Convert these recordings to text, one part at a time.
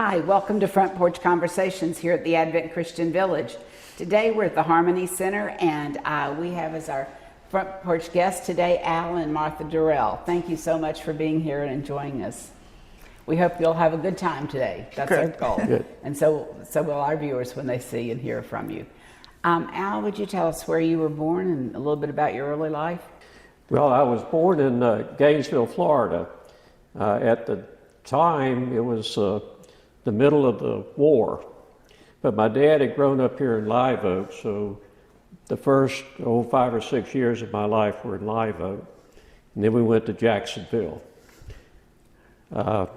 Hi, welcome to Front Porch Conversations here at the Advent Christian Village. Today we're at the Harmony Center, and we have as our Front Porch guests today Al and Martha Durrell. Thank you so much for being here and enjoying us. We hope you'll have a good time today. That's our goal. Good. And so will our viewers when they see and hear from you. Al, would you tell us where you were born and a little bit about your early life? Well, I was born in Gainesville, Florida. At the time, it was the middle of the war. But my dad had grown up here in Live Oak, so the first 5 or 6 years of my life were in Live Oak. And then we went to Jacksonville. From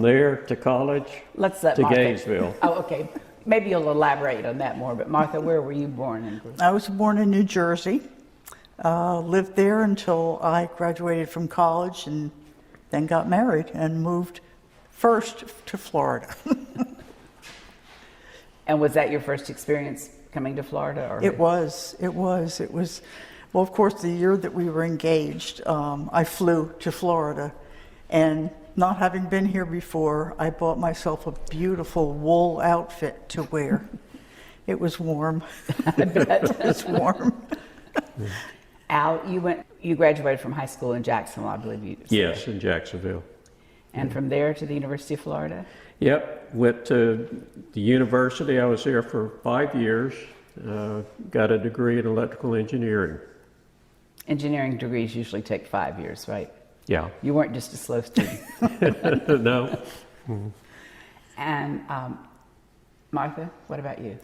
there to college, to Martha. Gainesville. Oh, okay. Maybe you'll elaborate on that more. But Martha, where were you born and grew up? I was born in New Jersey, lived there until I graduated from college and then got married and moved first to Florida. And was that your first experience coming to Florida? Or? It was, well, of course, the year that we were engaged, I flew to Florida, and not having been here before, I bought myself a beautiful wool outfit to wear. It was warm. I bet. It was warm. Al, you graduated from high school in Jacksonville, I believe you said. Yes, in Jacksonville. And from there to the University of Florida? Yep, went to the university. I was there for 5 years, got a degree in electrical engineering. Engineering degrees usually take 5 years, right? Yeah. You weren't just a slow student. No. And Martha, what about you?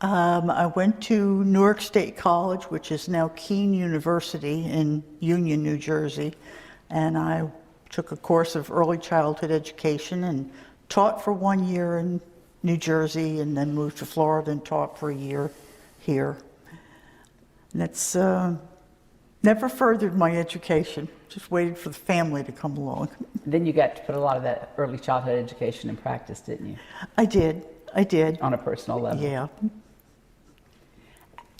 I went to Newark State College, which is now Keene University in Union, New Jersey, and I took a course of early childhood education and taught for 1 year in New Jersey, and then moved to Florida and taught for a year here. And that's never furthered my education, just waited for the family to come along. Then you got to put a lot of that early childhood education in practice, didn't you? I did. On a personal level. Yeah.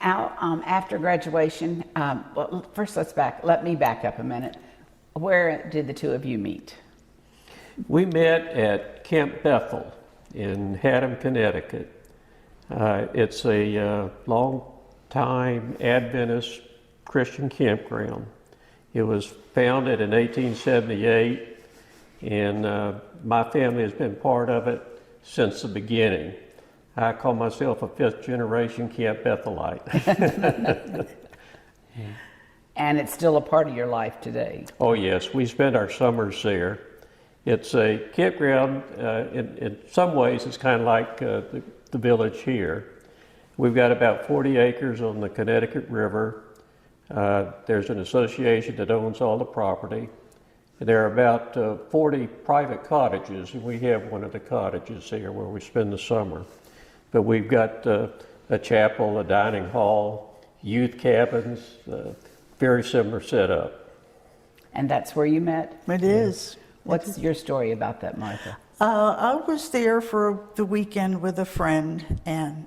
Al, after graduation, well, first let me back up a minute. Where did the two of you meet? We met at Camp Bethel in Haddam, Connecticut. It's a long-time Adventist Christian campground. It was founded in 1878, and my family has been part of it since the beginning. I call myself a fifth-generation Camp Bethelite. And it's still a part of your life today. Oh yes, we spend our summers there. It's a campground. In some ways, it's kind of like the village here. We've got about 40 acres on the Connecticut River. There's an association that owns all the property. And there are about 40 private cottages, and we have one of the cottages there where we spend the summer. But we've got a chapel, a dining hall, youth cabins, very similar setup. And that's where you met? It is. What's your story about that, Martha? I was there for the weekend with a friend, and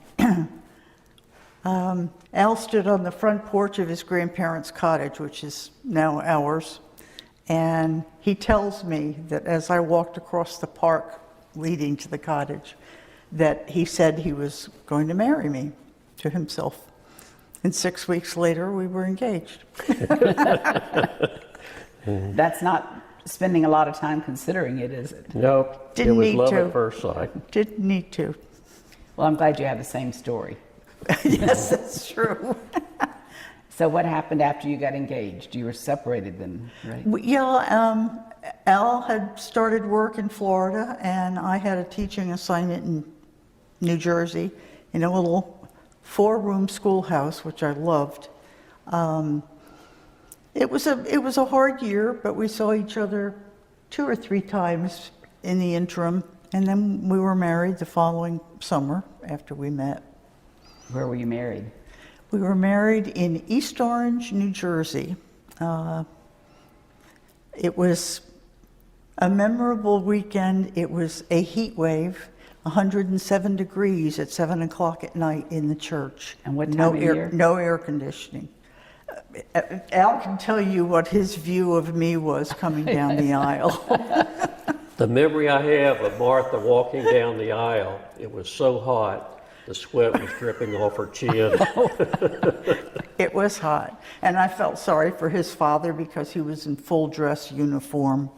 Al stood on the front porch of his grandparents' cottage, which is now ours, and he tells me that as I walked across the park leading to the cottage, that he said he was going to marry me to himself. And 6 weeks later, we were engaged. That's not spending a lot of time considering it, is it? No, Didn't it was need love to. at first sight. Didn't need to. Well, I'm glad you have the same story. Yes, that's true. So what happened after you got engaged? You were separated then, right? Al had started work in Florida, and I had a teaching assignment in New Jersey in a little 4-room schoolhouse, which I loved. It was a hard year, but we saw each other 2 or 3 times in the interim, and then we were married the following summer after we met. Where were you married? We were married in East Orange, New Jersey. It was a memorable weekend. It was a heat wave, 107 degrees at 7 o'clock at night in the church. And what time of year? No air conditioning. Al can tell you what his view of me was coming down the aisle. The memory I have of Martha walking down the aisle, it was so hot, the sweat was dripping off her chin. It was hot. And I felt sorry for his father because he was in full dress uniform.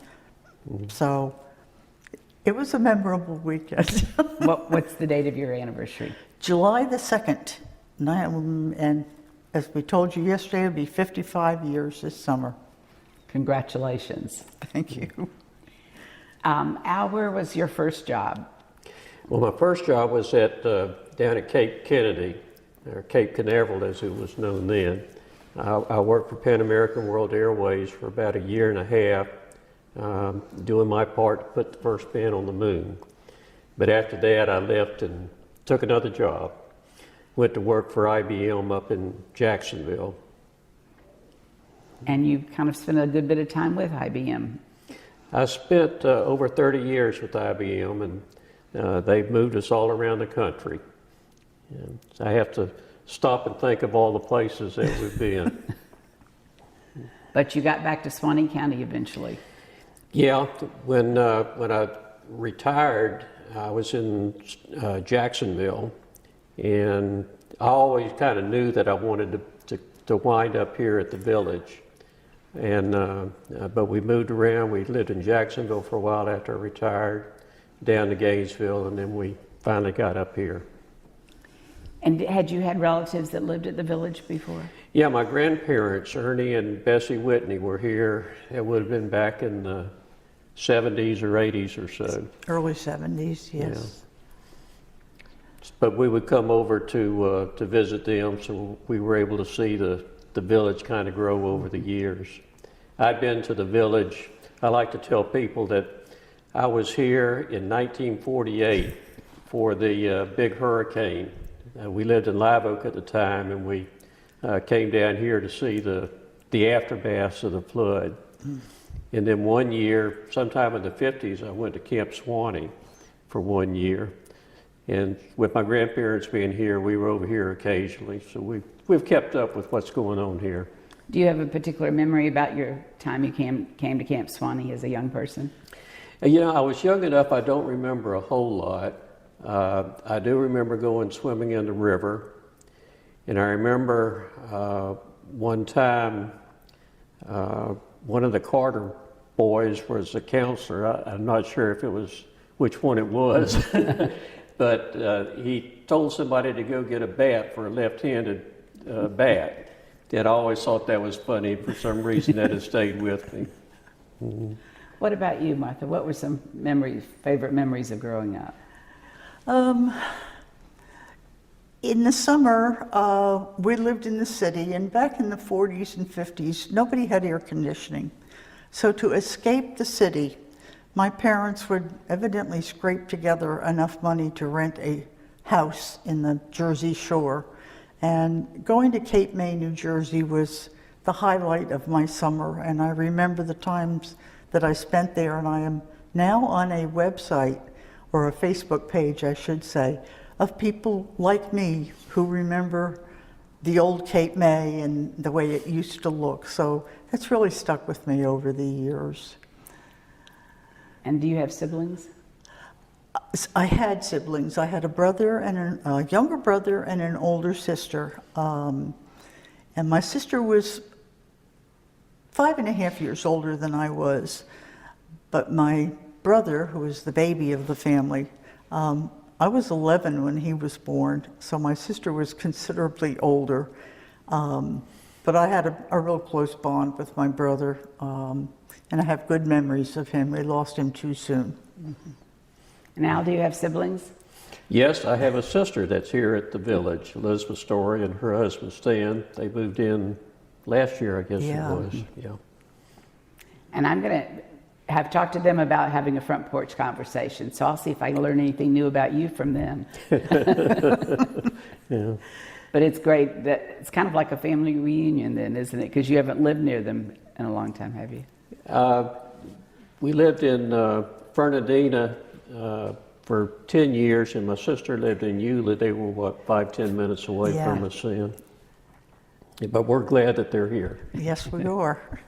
So it was a memorable weekend. What's the date of your anniversary? July the 2nd. And as we told you yesterday, it'll be 55 years this summer. Congratulations. Thank you. Al, where was your first job? Well, my first job was down at Cape Kennedy, or Cape Canaveral as it was known then. I worked for Pan American World Airways for about a year and a half, doing my part to put the first man on the moon. But after that, I left and took another job. Went to work for IBM up in Jacksonville. And you kind of spent a good bit of time with IBM. I spent over 30 years with IBM, and they've moved us all around the country. And I have to stop and think of all the places that we've been. But you got back to Swanee County eventually. Yeah, when I retired, I was in Jacksonville, and I always kind of knew that I wanted to wind up here at the village. And but we moved around. We lived in Jacksonville for a while after I retired, down to Gainesville, and then we finally got up here. And had you had relatives that lived at the village before? Yeah, my grandparents, Ernie and Bessie Whitney, were here. It would have been back in the 70s or 80s or so. Early 70s, yes. Yeah. But we would come over to visit them, so we were able to see the village kind of grow over the years. I've been to the village. I like to tell people that I was here in 1948 for the big hurricane. We lived in Live Oak at the time, and we came down here to see the aftermath of the flood. And then one year, sometime in the 50s, I went to Camp Swanee for 1 year. And with my grandparents being here, we were over here occasionally. So we've kept up with what's going on here. Do you have a particular memory about your time you came to Camp Swanee as a young person? You know, I was young enough, I don't remember a whole lot. I do remember going swimming in the river. And I remember one time, one of the Carter boys was a counselor. I'm not sure if it was which one it was, but he told somebody to go get a bat for a left-handed bat. And I always thought that was funny. For some reason, that has stayed with me. Mm-hmm. What about you, Martha? What were some favorite memories of growing up? In the summer, we lived in the city, and back in the 40s and 50s, nobody had air conditioning. So to escape the city, my parents would evidently scrape together enough money to rent a house in the Jersey Shore. And going to Cape May, New Jersey was the highlight of my summer, and I remember the times that I spent there, and I am now on a website, or a Facebook page, I should say, of people like me who remember the old Cape May and the way it used to look. So that's really stuck with me over the years. And do you have siblings? I had siblings. I had a brother and a younger brother and an older sister. And my sister was 5.5 years older than I was. But my brother, who was the baby of the family, I was 11 when he was born, so my sister was considerably older. But I had a real close bond with my brother, and I have good memories of him. We lost him too soon. Mm-hmm. And Al, do you have siblings? Yes, I have a sister that's here at the village, Elizabeth Story, and her husband Stan. They moved in last year, I guess it was. Yeah. And I'm going to have talked to them about having a front porch conversation, so I'll see if I can learn anything new about you from them. Yeah. But it's great that it's kind of like a family reunion then, isn't it? Because you haven't lived near them in a long time, have you? We lived in Fernandina for 10 years, and my sister lived in Eula. They were, 5-10 minutes away from us then. But we're glad that they're here. Yes, we are.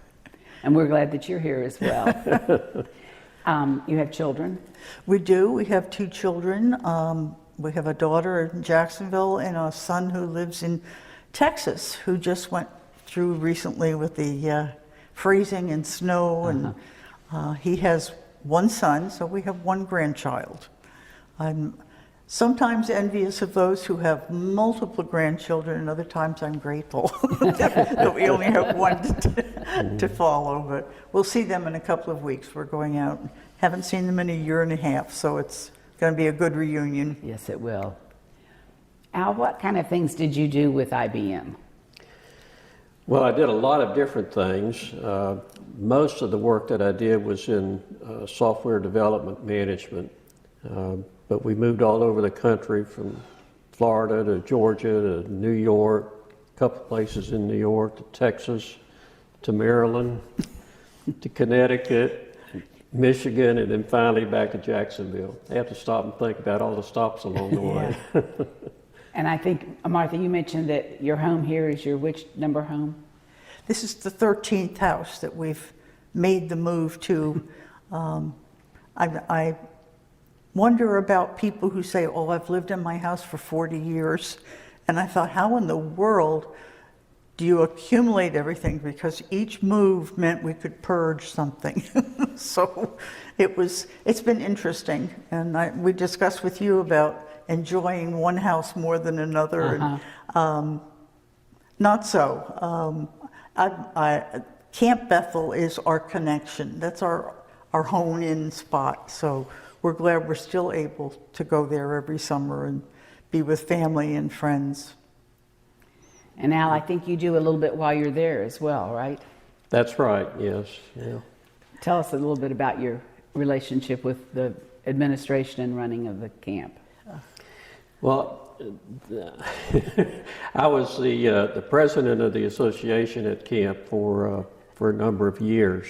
And we're glad that you're here as well. You have children? We do. We have two children. We have a daughter in Jacksonville and a son who lives in Texas, who just went through recently with the freezing and snow. And he has one son, so we have one grandchild. I'm sometimes envious of those who have multiple grandchildren, and other times I'm grateful that we only have one to follow. But we'll see them in a couple of weeks. We're going out. Haven't seen them in a year and a half, so it's going to be a good reunion. Yes, it will. Al, what kind of things did you do with IBM? Well, I did a lot of different things. Most of the work that I did was in software development management, but we moved all over the country, from Florida to Georgia to New York, a couple places in New York, to Texas, to Maryland, to Connecticut, Michigan, and then finally back to Jacksonville. I have to stop and think about all the stops along the way. And I think, Martha, you mentioned that your home here is your which number home? This is the 13th house that we've made the move to. I wonder about people who say, oh, I've lived in my house for 40 years. And I thought, how in the world do you accumulate everything? Because each move meant we could purge something. So it's been interesting. And we discussed with you about enjoying one house more than another. And, not so. Camp Bethel is our connection. That's our hone-in spot. So we're glad we're still able to go there every summer and be with family and friends. And Al, I think you do a little bit while you're there as well, right? That's right, yes. Yeah. Tell us a little bit about your relationship with the administration and running of the camp. Well, I was the president of the association at camp for a number of years.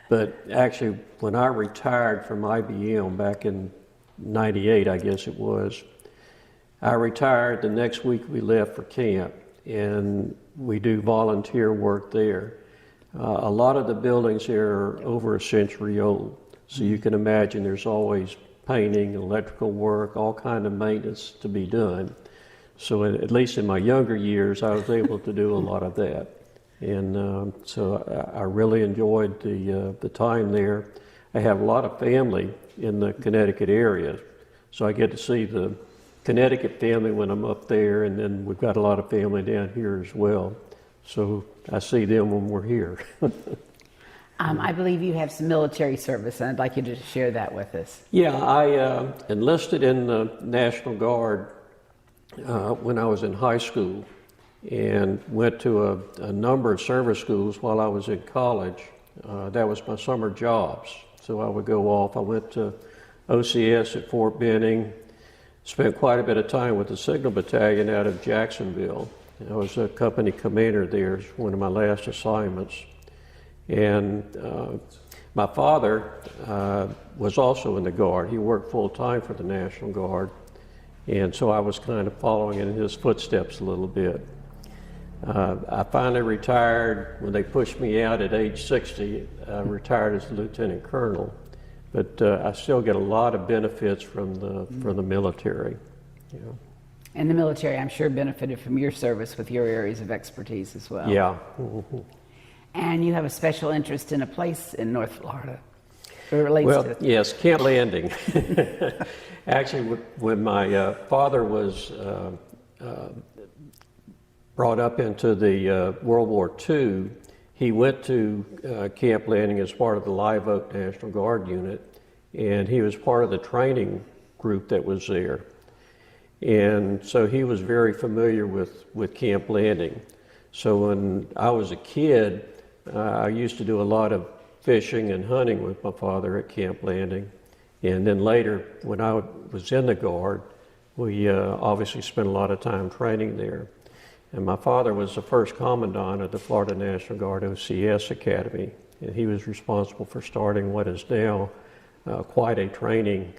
But actually, when I retired from IBM back in '98, I guess it was, I retired the next week we left for camp, and we do volunteer work there. A lot of the buildings here are over a century old, so you can imagine there's always painting, electrical work, all kind of maintenance to be done. So at least in my younger years, I was able to do a lot of that. And so I really enjoyed the time there. I have a lot of family in the Connecticut area, so I get to see the Connecticut family when I'm up there, and then we've got a lot of family down here as well. So I see them when we're here. I believe you have some military service, and I'd like you to share that with us. Yeah, I enlisted in the National Guard when I was in high school, and went to a number of service schools while I was in college. That was my summer jobs. So I would go off. I went to OCS at Fort Benning, spent quite a bit of time with the Signal Battalion out of Jacksonville. I was a company commander there, one of my last assignments. And my father was also in the Guard. He worked full time for the National Guard. And so I was kind of following in his footsteps a little bit. I finally retired when they pushed me out at age 60. I retired as a lieutenant colonel, but I still get a lot of benefits from the military. You know. And the military, I'm sure, benefited from your service with your areas of expertise as well. Yeah. And you have a special interest in a place in North Florida. It relates Well, to yes, Camp Landing. Actually, when my father was brought up into the World War II, he went to Camp Landing as part of the Live Oak National Guard unit, and he was part of the training group that was there. And so he was very familiar with Camp Landing. So when I was a kid, I used to do a lot of fishing and hunting with my father at Camp Landing. And then later, when I was in the Guard, we obviously spent a lot of time training there. And my father was the first commandant of the Florida National Guard OCS Academy, and he was responsible for starting what is now quite a training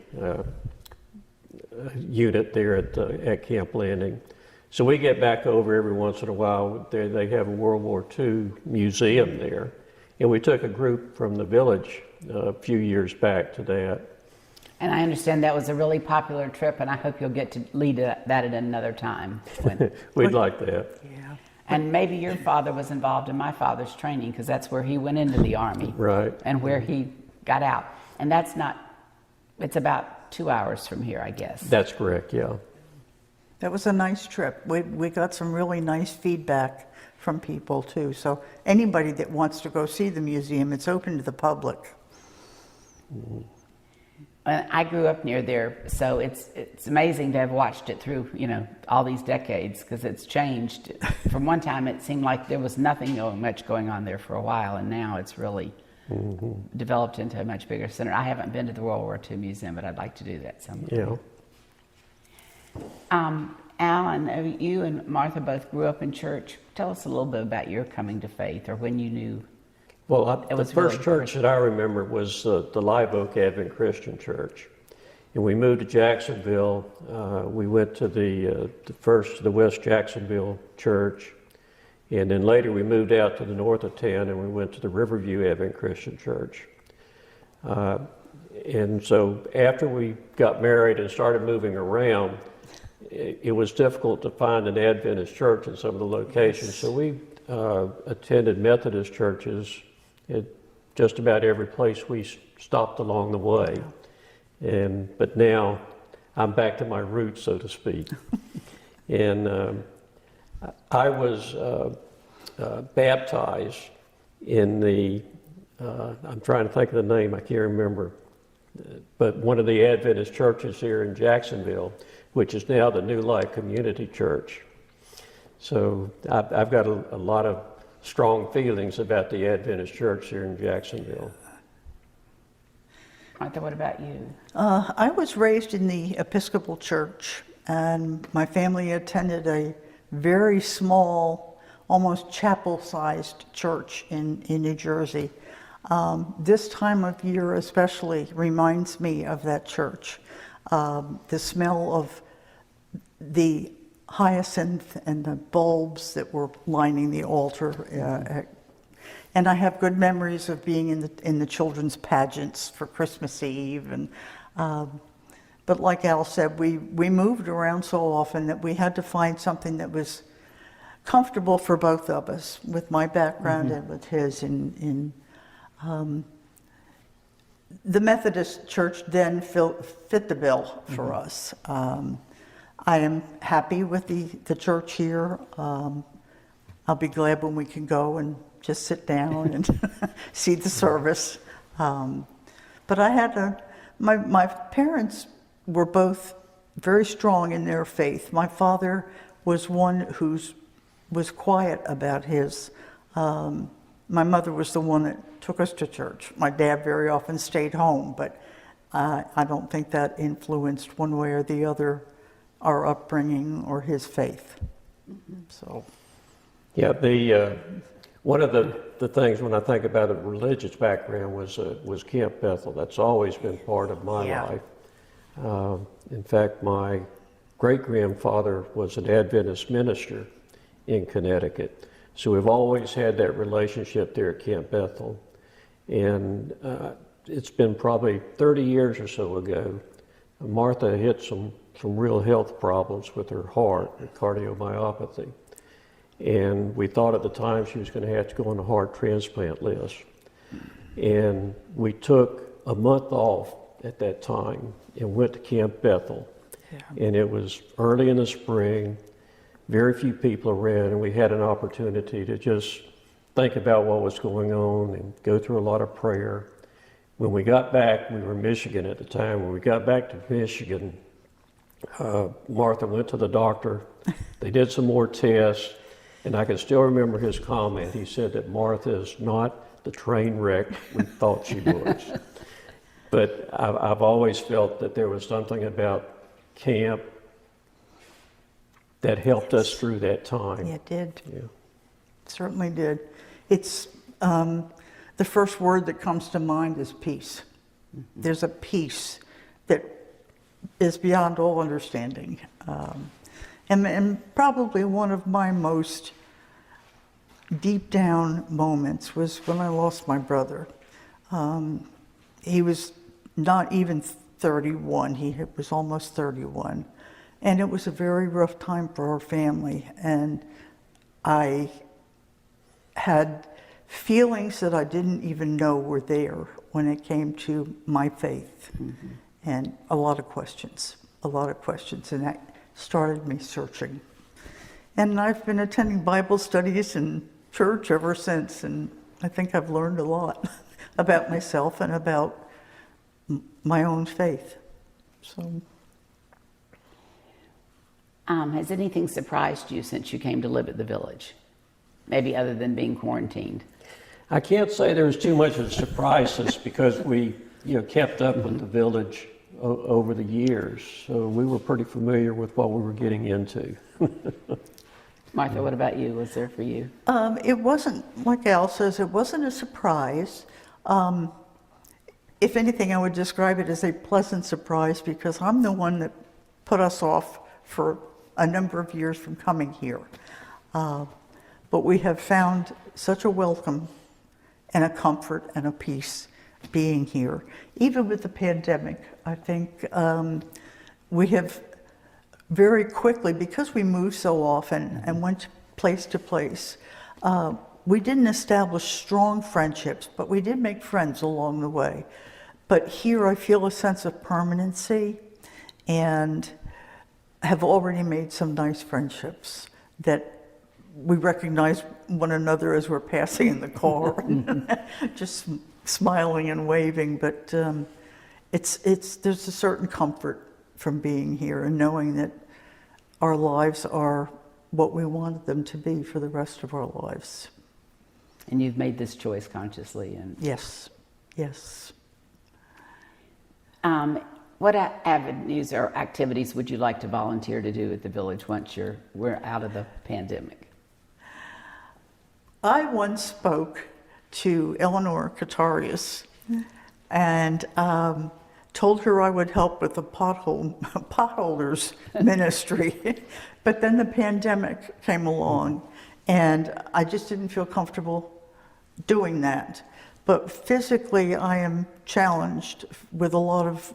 unit there at Camp Landing. So we get back over every once in a while. They have a World War II museum there, and we took a group from the village a few years back to that. And I understand that was a really popular trip, and I hope you'll get to lead that at another time. We'd like that. Yeah. And maybe your father was involved in my father's training, because that's where he went into the Army. Right. And where he got out. And that's not, it's about 2 hours from here, I guess. That's correct, yeah. That was a nice trip. We got some really nice feedback from people too. So anybody that wants to go see the museum, it's open to the public. And I grew up near there, so it's amazing to have watched it through, all these decades, because it's changed. From one time, it seemed like there was nothing much going on there for a while, and now it's really developed into a much bigger center. I haven't been to the World War II Museum, but I'd like to do that someday. Yeah. Alan, you and Martha both grew up in church. Tell us a little bit about your coming to faith, or when you knew. Well, the was first really church that I remember was the Live Oak Advent Christian Church. And we moved to Jacksonville. We went to the West Jacksonville Church. And then later we moved out to the north of town and we went to the Riverview Advent Christian Church. And so after we got married and started moving around, it was difficult to find an Adventist church in some of the locations. So we attended Methodist churches at just about every place we stopped along the way. But now I'm back to my roots, so to speak. And I was baptized in the, I'm trying to think of the name, I can't remember, but one of the Adventist churches here in Jacksonville, which is now the New Life Community Church. So I've got a lot of strong feelings about the Adventist church here in Jacksonville. Martha, what about you? I was raised in the Episcopal Church, and my family attended a very small, almost chapel-sized church in New Jersey. This time of year especially reminds me of that church. The smell of the hyacinth and the bulbs that were lining the altar. And I have good memories of being in the children's pageants for Christmas Eve. And but like Al said, we moved around so often that we had to find something that was comfortable for both of us, with my background and with his. The Methodist Church then fit the bill for us. I am happy with the church here. I'll be glad when we can go and just sit down and see the service. But I had my parents were both very strong in their faith. My father was one who was quiet about his. My mother was the one that took us to church. My dad very often stayed home, but I don't think that influenced one way or the other our upbringing or his faith. So, yeah, one of the things when I think about a religious background was Camp Bethel. That's always been part of my life. In fact, my great-grandfather was an Adventist minister in Connecticut. So we've always had that relationship there at Camp Bethel. And it's been probably 30 years or so ago, Martha hit some real health problems with her heart, cardiomyopathy. And we thought at the time she was going to have to go on the heart transplant list. And we took a month off at that time and went to Camp Bethel. Yeah. And it was early in the spring, very few people around, and we had an opportunity to just think about what was going on and go through a lot of prayer. When we got back, we were in Michigan at the time. When we got back to Michigan, Martha went to the doctor. They did some more tests, and I can still remember his comment. He said that Martha is not the train wreck we thought she was. But I've always felt that there was something about camp that helped us through that time. yeah, it did. Yeah. It certainly did. It's the first word that comes to mind is peace. There's a peace that is beyond all understanding. And probably one of my most deep down moments was when I lost my brother. he was not even 31, he was almost 31. And it was a very rough time for our family. And I had feelings that I didn't even know were there when it came to my faith. Mm-hmm. And a lot of questions. And that started me searching. And I've been attending Bible studies in church ever since, and I think I've learned a lot about myself and about my own faith. So, has anything surprised you since you came to live at the village? Maybe other than being quarantined? I can't say there was too much of a surprise us because we kept up with the village over the years. So we were pretty familiar with what we were getting into. Martha, what about you? Was there for you? It wasn't, like Al says, it wasn't a surprise. If anything, I would describe it as a pleasant surprise because I'm the one that put us off for a number of years from coming here. But we have found such a welcome and a comfort and a peace being here. Even with the pandemic, I think we have very quickly, because we moved so often and went place to place, we didn't establish strong friendships, but we did make friends along the way. But here I feel a sense of permanency and have already made some nice friendships that we recognize one another as we're passing in the car, just smiling and waving. But there's a certain comfort from being here and knowing that our lives are what we wanted them to be for the rest of our lives. And you've made this choice consciously. And Yes. What avenues or activities would you like to volunteer to do at the village once we're out of the pandemic? I once spoke to Eleanor Katarius and told her I would help with the potholders ministry. But then the pandemic came along and I just didn't feel comfortable doing that. But physically I am challenged with a lot of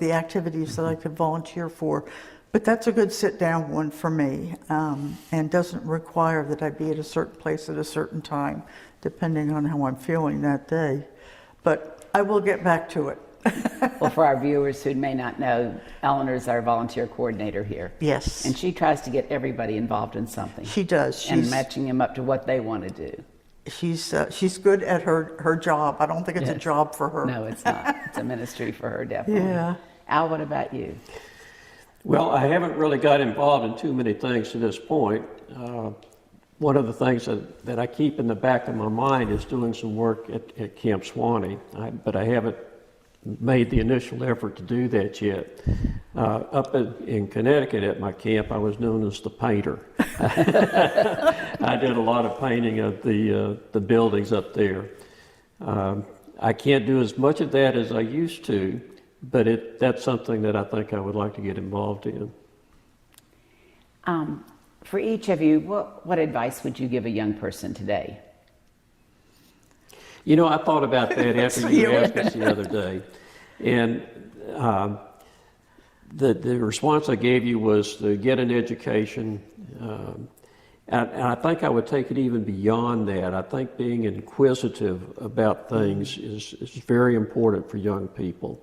the activities that I could volunteer for. But that's a good sit-down one for me, and doesn't require that I be at a certain place at a certain time, depending on how I'm feeling that day. But I will get back to it. Well, for our viewers who may not know, Eleanor's our volunteer coordinator here. Yes. And she tries to get everybody involved in something. She does. And matching them up to what they want to do. She's good at her job. I don't think it's a job for her. No, it's not. It's a ministry for her, definitely. Yeah. Al, what about you? Well, I haven't really got involved in too many things to this point. One of the things that I keep in the back of my mind is doing some work at Camp Swanee, but I haven't made the initial effort to do that yet. Up in Connecticut at my camp, I was known as the painter. I did a lot of painting of the buildings up there. I can't do as much of that as I used to, but that's something that I think I would like to get involved in. For each of you, what advice would you give a young person today? I thought about that after you asked us the other day. And the response I gave you was to get an education. And I think I would take it even beyond that. I think being inquisitive about things is very important for young people,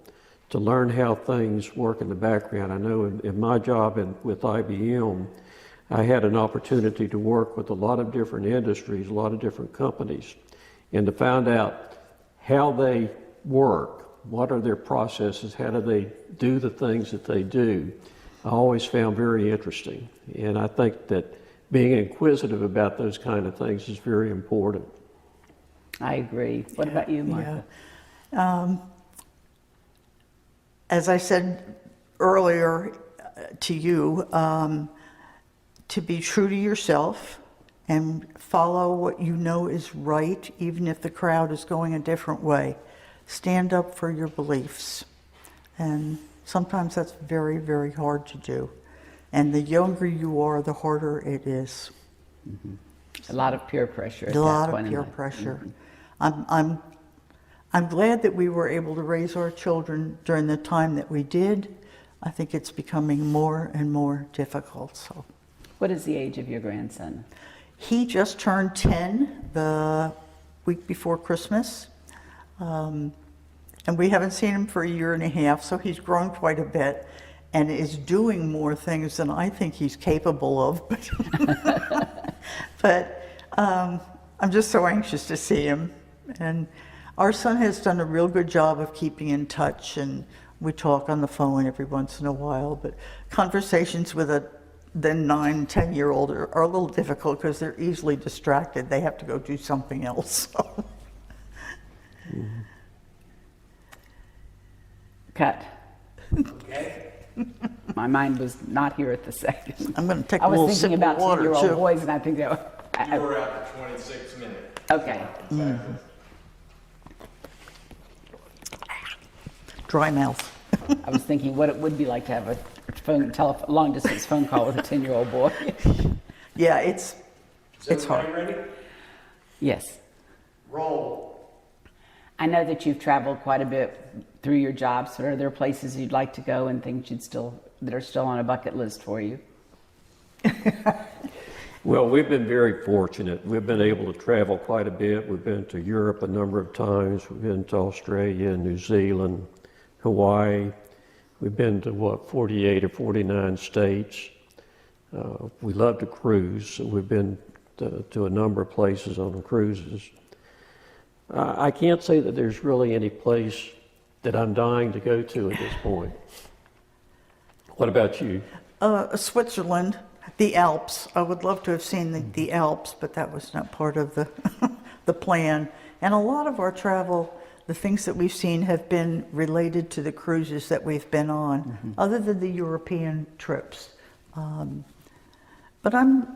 to learn how things work in the background. I know in my job with IBM, I had an opportunity to work with a lot of different industries, a lot of different companies, and to find out how they work, what are their processes, how do they do the things that they do, I always found very interesting. And I think that being inquisitive about those kind of things is very important. I agree. What about you, Martha? Yeah. As I said earlier to you, to be true to yourself and follow what you know is right, even if the crowd is going a different way. Stand up for your beliefs. And sometimes that's very, very hard to do. And the younger you are, the harder it is. Mm-hmm. A lot of peer pressure. A lot of peer pressure. I'm glad that we were able to raise our children during the time that we did. I think it's becoming more and more difficult. So What is the age of your grandson? he just turned 10 the week before Christmas. And we haven't seen him for a year and a half, so he's grown quite a bit and is doing more things than I think he's capable of. But I'm just so anxious to see him. And our son has done a real good job of keeping in touch, and we talk on the phone every once in a while. But conversations with a then 9, 10-year-old are a little difficult because they're easily distracted. They have to go do something else. So. Cut. Okay. My mind was not here at the second. I'm going to take I a little was sip thinking of about water 10-year-old too. boys, and I think that You were at the 26 minute. okay. Dry mouth. I was thinking what it would be like to have a long distance phone call with a 10-year-old boy. Yeah, it's hard. Ready? Yes. Roll. I know that you've traveled quite a bit through your jobs. So are there places you'd like to go and things that are still on a bucket list for you? Well, we've been very fortunate. We've been able to travel quite a bit. We've been to Europe a number of times. We've been to Australia, New Zealand, Hawaii. We've been to 48 or 49 states. We love to cruise, so we've been to a number of places on cruises. I can't say that there's really any place that I'm dying to go to at this point. What about you? Switzerland, the Alps. I would love to have seen the Alps, but that was not part of the, the plan. And a lot of our travel, the things that we've seen have been related to the cruises that we've been on, other than the European trips. But I'm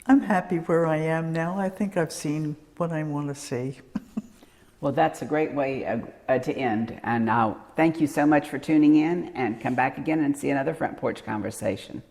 happy where I am now. I think I've seen what I want to see. Well, that's a great way to end. And thank you so much for tuning in, and come back again and see another Front Porch Conversation.